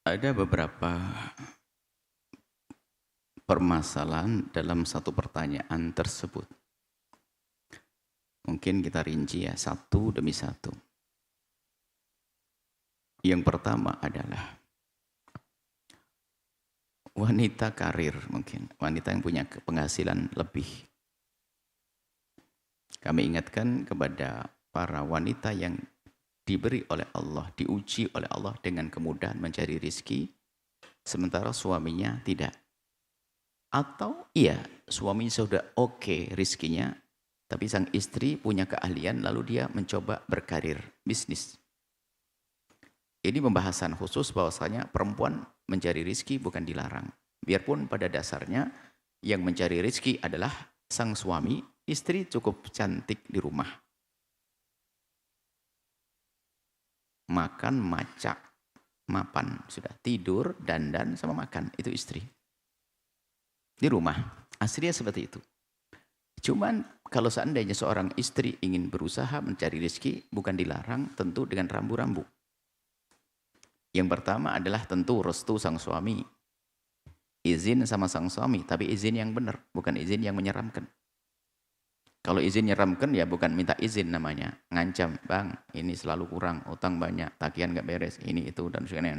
Ada beberapa permasalahan dalam satu pertanyaan tersebut. Mungkin kita rinci ya, satu demi satu. Yang pertama adalah wanita karir mungkin, wanita yang punya penghasilan lebih. Kami ingatkan kepada para wanita yang diberi oleh Allah, diuji oleh Allah dengan kemudahan mencari rizki, sementara suaminya tidak. Atau iya, suaminya sudah oke rizkinya, tapi sang istri punya keahlian lalu dia mencoba berkarir, bisnis. Ini pembahasan khusus bahwasanya perempuan mencari rizki bukan dilarang. Biarpun pada dasarnya yang mencari rizki adalah sang suami, istri cukup cantik di rumah. Makan, macak, mapan, sudah tidur, dandan sama makan, itu istri. Di rumah, aslinya seperti itu. Cuman kalau seandainya seorang istri ingin berusaha mencari rezeki, bukan dilarang, tentu dengan rambu-rambu. Yang pertama adalah tentu restu sang suami. Izin sama sang suami, tapi izin yang benar, bukan izin yang menyeramkan. Kalau izin menyeramkan ya bukan minta izin namanya, ngancam, bang ini selalu kurang, utang banyak, tagihan nggak beres, ini itu dan sebagainya.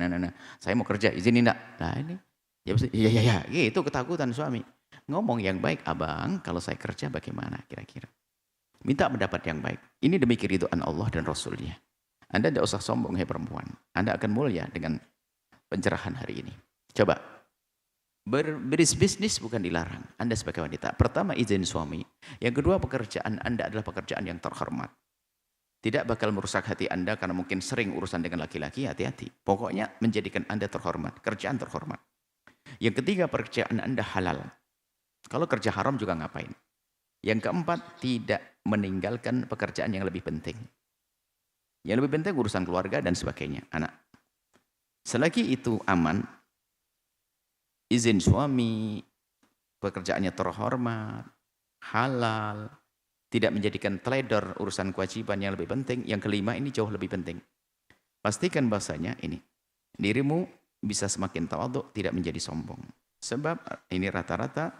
Saya mau kerja, izinin enggak? Nah ini, ya, gitu ketakutan suami. Ngomong yang baik, abang kalau saya kerja bagaimana kira-kira? Minta pendapat yang baik. Ini demi keridhaan Allah dan Rasulnya. Anda tidak usah sombong, hai perempuan. Anda akan mulia dengan pencerahan hari ini. Coba. Berbisnis bukan dilarang. Anda sebagai wanita. Pertama izin suami. Yang kedua pekerjaan Anda adalah pekerjaan yang terhormat. Tidak bakal merusak hati Anda karena mungkin sering urusan dengan laki-laki. Hati-hati. Pokoknya menjadikan Anda terhormat. Kerjaan terhormat. Yang ketiga pekerjaan Anda halal. Kalau kerja haram juga ngapain. Yang keempat tidak meninggalkan pekerjaan yang lebih penting. Yang lebih penting urusan keluarga dan sebagainya. Anak. Selagi itu aman, izin suami, pekerjaannya terhormat, halal, tidak menjadikan teledor urusan kewajiban yang lebih penting. Yang kelima ini jauh lebih penting. Pastikan bahasanya ini, dirimu bisa semakin tawadhu, tidak menjadi sombong. Sebab ini rata-rata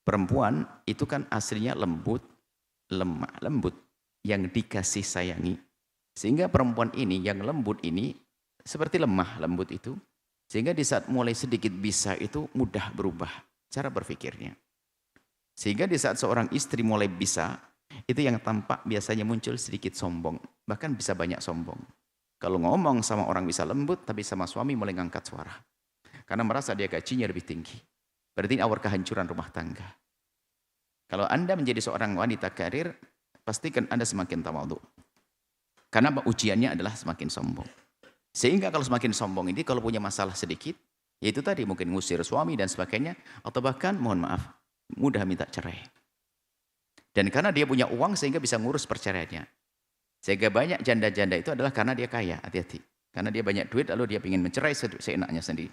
perempuan itu kan aslinya lembut, lemah, lembut, yang dikasih sayangi. Sehingga perempuan ini yang lembut ini seperti lemah lembut itu. Sehingga di saat mulai sedikit bisa itu mudah berubah cara berpikirnya. Sehingga di saat seorang istri mulai bisa, itu yang tampak biasanya muncul sedikit sombong. Bahkan bisa banyak sombong. Kalau ngomong sama orang bisa lembut, tapi sama suami mulai ngangkat suara. Karena merasa dia gajinya lebih tinggi. Berarti ini awal kehancuran rumah tangga. Kalau Anda menjadi seorang wanita karir, pastikan Anda semakin tawadhu. Karena ujiannya adalah semakin sombong. Sehingga kalau semakin sombong ini, kalau punya masalah sedikit, yaitu tadi mungkin ngusir suami dan sebagainya, atau bahkan mohon maaf, mudah minta cerai. Dan karena dia punya uang sehingga bisa ngurus perceraiannya. Sehingga banyak janda-janda itu adalah karena dia kaya, hati-hati. Karena dia banyak duit lalu dia ingin mencerai seenaknya sendiri.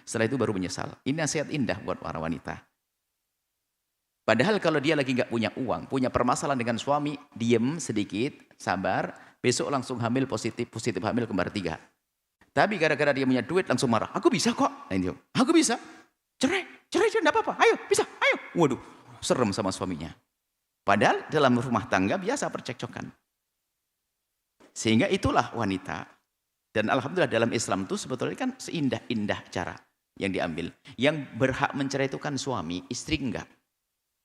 Setelah itu baru menyesal. Ini nasihat indah buat para wanita. Padahal kalau dia lagi nggak punya uang, punya permasalahan dengan suami, diem sedikit, sabar, besok langsung hamil positif hamil kembar 3. Tapi gara-gara dia punya duit langsung marah. Aku bisa kok. Aku bisa. Cerai enggak apa-apa. Ayo, bisa. Ayo. Waduh, serem sama suaminya. Padahal dalam rumah tangga biasa percekcokan. Sehingga itulah wanita. Dan alhamdulillah dalam Islam itu sebetulnya kan seindah-indah cara yang diambil. Yang berhak mencerai itu kan suami, istri enggak.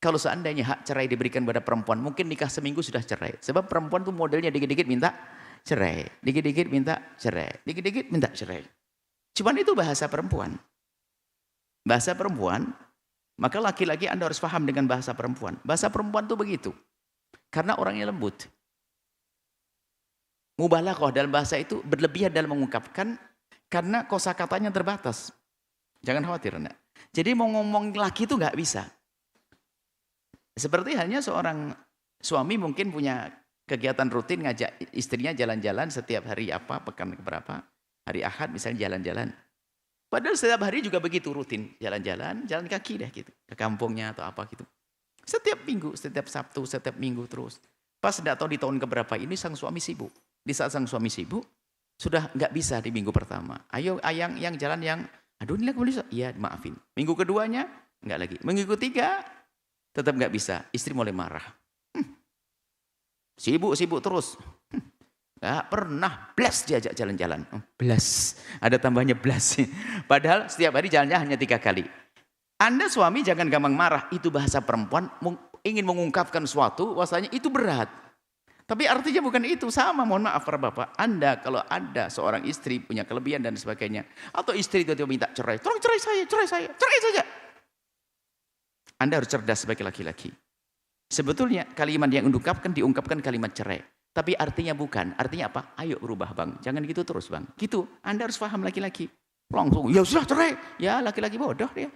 Kalau seandainya hak cerai diberikan pada perempuan, mungkin nikah seminggu sudah cerai. Sebab perempuan tuh modelnya dikit-dikit minta cerai, dikit-dikit minta cerai, dikit-dikit minta cerai. Cuman itu bahasa perempuan. Bahasa perempuan, maka laki-laki Anda harus paham dengan bahasa perempuan. Bahasa perempuan tuh begitu. Karena orangnya lembut. Mubalaghah dalam bahasa itu berlebihan dalam mengungkapkan karena kosakatanya terbatas. Jangan khawatir, Anda. Jadi mau ngomong laki itu nggak bisa. Seperti halnya seorang suami mungkin punya kegiatan rutin ngajak istrinya jalan-jalan setiap hari apa, pekan keberapa, hari Ahad misalnya jalan-jalan. Padahal setiap hari juga begitu rutin, jalan-jalan, jalan kaki deh gitu, ke kampungnya atau apa gitu. Setiap minggu, setiap Sabtu, setiap minggu terus. Pas tidak tahu di tahun keberapa ini sang suami sibuk. Di saat sang suami sibuk, Sudah nggak bisa di minggu pertama. Ayo yang jalan yang, aduh ini boleh, iya maafin. Minggu keduanya, nggak lagi. Minggu ketiga, tetap nggak bisa. Istri mulai marah. Sibuk terus. Nggak pernah blas diajak jalan-jalan. Blas, ada tambahnya blas. Padahal setiap hari jalannya hanya 3 kali. Anda suami jangan gampang marah. Itu bahasa perempuan ingin mengungkapkan sesuatu, bahwasanya itu berat. Tapi artinya bukan itu, sama, mohon maaf para bapak. Anda kalau ada seorang istri punya kelebihan dan sebagainya, atau istri tiba-tiba minta cerai, tolong cerai saja. Anda harus cerdas sebagai laki-laki. Sebetulnya kalimat yang diungkapkan kalimat cerai. Tapi artinya bukan, artinya apa? Ayo berubah bang, jangan gitu terus bang. Gitu, Anda harus paham laki-laki. Langsung, ya sudah cerai. Ya laki-laki bodoh dia.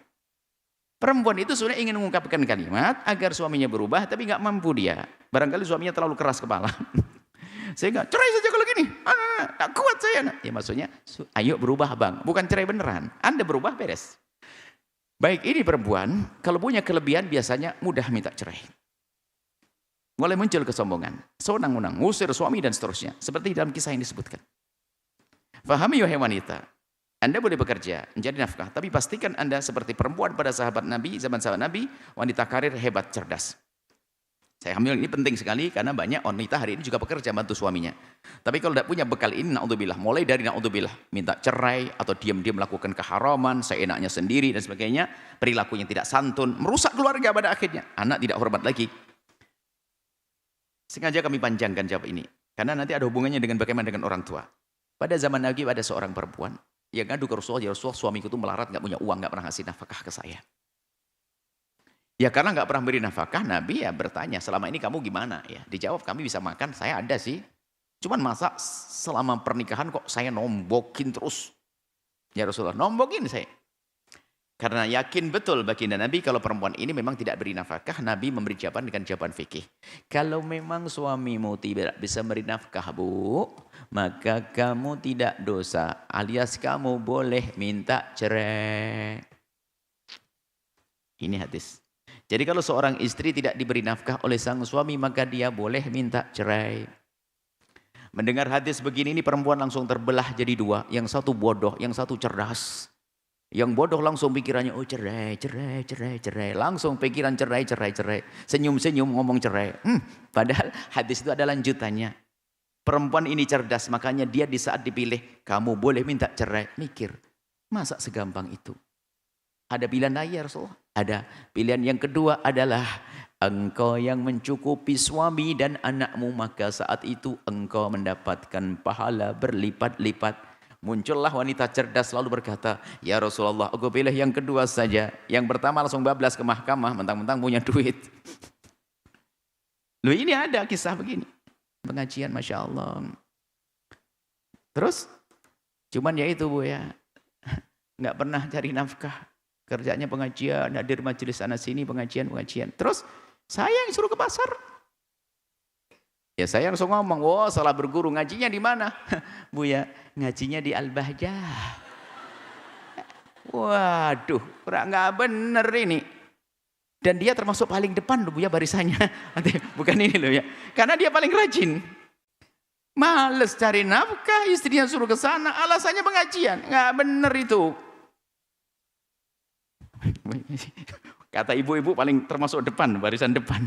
Perempuan itu sebenarnya ingin mengungkapkan kalimat agar suaminya berubah, tapi nggak mampu dia. Barangkali suaminya terlalu keras kepala. Sehingga cerai saja kalau gini, tak kuat saya. Ya maksudnya, ayo berubah bang, bukan cerai beneran. Anda berubah beres. Baik, ini perempuan, kalau punya kelebihan biasanya mudah minta cerai. Mulai muncul kesombongan, sewenang-wenang, ngusir suami dan seterusnya. Seperti dalam kisah yang disebutkan. Fahami wahai wanita. Anda boleh bekerja, menjadi nafkah, tapi pastikan Anda seperti perempuan pada sahabat Nabi, zaman sahabat Nabi, wanita karir hebat, cerdas. Saya ambil ini penting sekali karena banyak wanita hari ini juga bekerja bantu suaminya. Tapi kalau tidak punya bekal ini, na'udzubillah, mulai dari na'udzubillah, minta cerai atau diam-diam melakukan keharaman, seenaknya sendiri dan sebagainya, perilakunya tidak santun, merusak keluarga pada akhirnya. Anak tidak hormat lagi. Sengaja kami panjangkan jawab ini, karena nanti ada hubungannya dengan bagaimana dengan orang tua. Pada zaman Nabi ada seorang perempuan, yang ngadu ke Rasulullah, ya Rasulullah suamiku itu melarat, nggak punya uang, nggak pernah ngasih nafkah ke saya. Ya karena nggak pernah beri nafkah, Nabi ya bertanya, selama ini kamu gimana? Ya dijawab, kami bisa makan, saya ada sih. Cuman masa selama pernikahan kok saya nombokin terus? Ya Rasulullah, nombokin saya. Karena yakin betul baginda Nabi kalau perempuan ini memang tidak beri nafkah, Nabi memberi jawaban dengan jawaban fikih. Kalau memang suamimu tidak bisa beri nafkah, Bu, maka kamu tidak dosa, alias kamu boleh minta cerai. Ini hadis. Jadi kalau seorang istri tidak diberi nafkah oleh sang suami, maka dia boleh minta cerai. Mendengar hadis begini, ini perempuan langsung terbelah jadi dua. Yang satu bodoh, yang satu cerdas. Yang bodoh langsung pikirannya, oh cerai. Langsung pikiran cerai. Senyum-senyum ngomong cerai. Padahal hadis itu ada lanjutannya. Perempuan ini cerdas, makanya dia di saat dipilih, kamu boleh minta cerai. Mikir, masa segampang itu? Ada pilihan lain ya Rasulullah? Ada. Pilihan yang kedua adalah, engkau yang mencukupi suami dan anakmu, maka saat itu engkau mendapatkan pahala berlipat-lipat. Muncullah wanita cerdas lalu berkata, ya Rasulullah, aku pilih yang kedua saja. Yang pertama langsung bablas ke mahkamah, mentang-mentang punya duit. Loh ini ada kisah begini. Pengajian, Masya Allah. Terus, cuman ya itu Bu ya, nggak pernah cari nafkah. Kerjanya pengajian, hadir majelis sana sini, pengajian. Terus, saya yang suruh ke pasar. Ya saya langsung ngomong, oh salah berguru, ngajinya di mana? Bu ya, ngajinya di Al-Bahjah. Waduh, nggak bener ini. Dan dia termasuk paling depan loh Bu ya barisannya. Bukan ini loh ya. Karena dia paling rajin. Males cari nafkah, istrinya suruh ke sana, alasannya pengajian. Nggak bener itu. Kata ibu-ibu paling termasuk depan, barisan depan.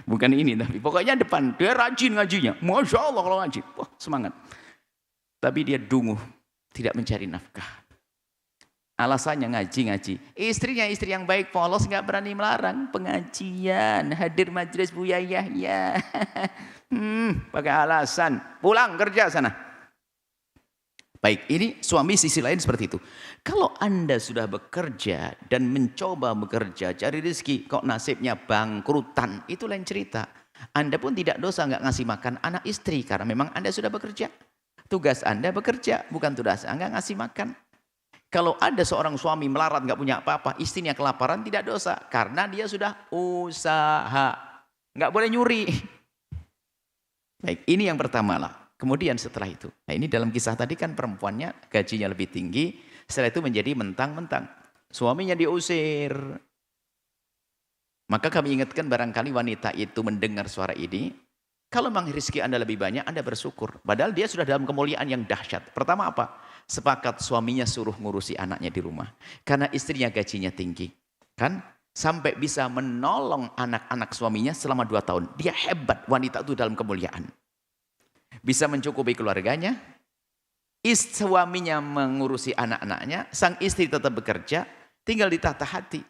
Bukan ini, tapi pokoknya depan. Dia rajin ngajinya. Masya Allah kalau ngaji. Wah, semangat. Tapi dia dungu, tidak mencari nafkah. Alasannya ngaji. Istrinya istri yang baik, polos, nggak berani melarang. Pengajian, hadir majelis Bu Yayah. Ya. Pakai alasan. Pulang kerja sana. Baik, ini suami sisi lain seperti itu. Kalau Anda sudah bekerja dan mencoba bekerja, cari rezeki, kok nasibnya bangkrutan, itu lain cerita. Anda pun tidak dosa nggak ngasih makan anak istri, karena memang Anda sudah bekerja. Tugas Anda bekerja, bukan tugas Anda ngasih makan. Kalau ada seorang suami melarat nggak punya apa-apa, istrinya kelaparan, tidak dosa, karena dia sudah usaha. Nggak boleh nyuri. Baik, ini yang pertama lah. Kemudian setelah itu, nah ini dalam kisah tadi kan perempuannya gajinya lebih tinggi, setelah itu menjadi mentang-mentang. Suaminya diusir. Maka kami ingatkan barangkali wanita itu mendengar suara ini, Kalau memang rezeki Anda lebih banyak, Anda bersyukur. Padahal dia sudah dalam kemuliaan yang dahsyat. Pertama apa? Sepakat suaminya suruh ngurusi anaknya di rumah. Karena istrinya gajinya tinggi. Kan? Sampai bisa menolong anak-anak suaminya selama 2 tahun. Dia hebat, wanita itu dalam kemuliaan. Bisa mencukupi keluarganya. Suaminya mengurusi anak-anaknya. Sang istri tetap bekerja. Tinggal ditata hati.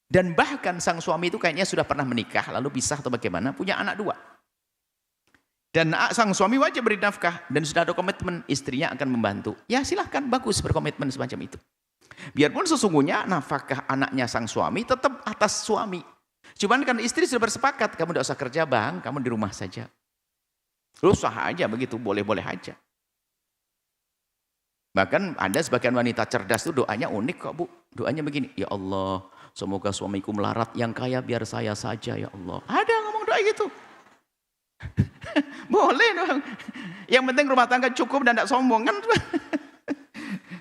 Dan bahkan sang suami itu kayaknya sudah pernah menikah. Lalu pisah atau bagaimana. Punya anak 2. Dan sang suami wajib beri nafkah dan sudah ada komitmen istrinya akan membantu. Ya silahkan, bagus berkomitmen semacam itu. Biarpun sesungguhnya nafkah anaknya sang suami tetap atas suami. Cuman kan istri sudah bersepakat, kamu tidak usah kerja bang, kamu di rumah saja. Lu sah aja begitu, boleh-boleh aja. Bahkan ada sebagian wanita cerdas itu doanya unik kok bu. Doanya begini, ya Allah semoga suamiku melarat, yang kaya biar saya saja ya Allah. Ada ngomong doa gitu. Boleh dong. Yang penting rumah tangga cukup dan tidak sombong kan.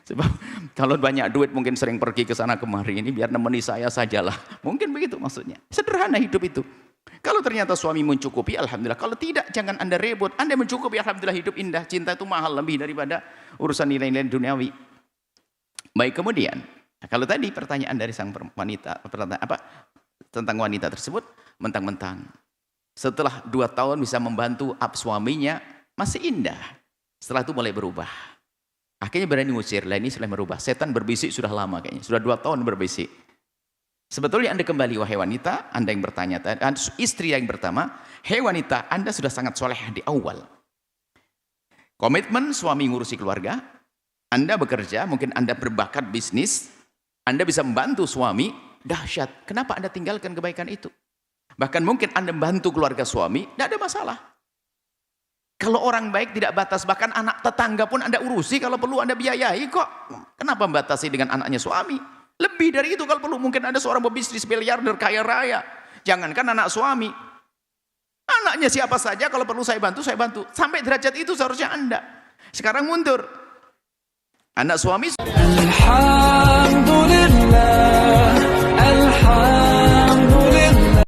Sebab kalau banyak duit mungkin sering pergi ke sana kemari, ini biar nemeni saya sajalah. Mungkin begitu maksudnya. Sederhana hidup itu. Kalau ternyata suami mencukupi, alhamdulillah. Kalau tidak, jangan Anda ribut. Anda mencukupi, alhamdulillah hidup indah. Cinta itu mahal lebih daripada urusan nilai-nilai duniawi. Baik, kemudian kalau tadi pertanyaan dari sang wanita, tentang wanita tersebut, mentang-mentang setelah 2 tahun bisa membantu suaminya, masih indah. Setelah itu mulai berubah. Akhirnya berani ngusir. Lah ini sudah merubah. Setan berbisik sudah lama kayaknya. Sudah 2 tahun berbisik. Sebetulnya Anda kembali wahai wanita, Anda yang bertanya, istri yang pertama, hei wanita, Anda sudah sangat soleh di awal. Komitmen suami ngurusi keluarga, Anda bekerja, mungkin Anda berbakat bisnis, Anda bisa membantu suami, dahsyat. Kenapa Anda tinggalkan kebaikan itu? Bahkan mungkin Anda membantu keluarga suami, tidak ada masalah. Kalau orang baik tidak batas, bahkan anak tetangga pun Anda urusi, kalau perlu Anda biayai kok. Kenapa membatasi dengan anaknya suami? Lebih dari itu kalau perlu, mungkin ada seorang pebisnis miliarder kaya raya. Jangankan anak suami. Anaknya siapa saja kalau perlu saya bantu, saya bantu. Sampai derajat itu seharusnya Anda. Sekarang mundur. Anak suami. Alhamdulillah.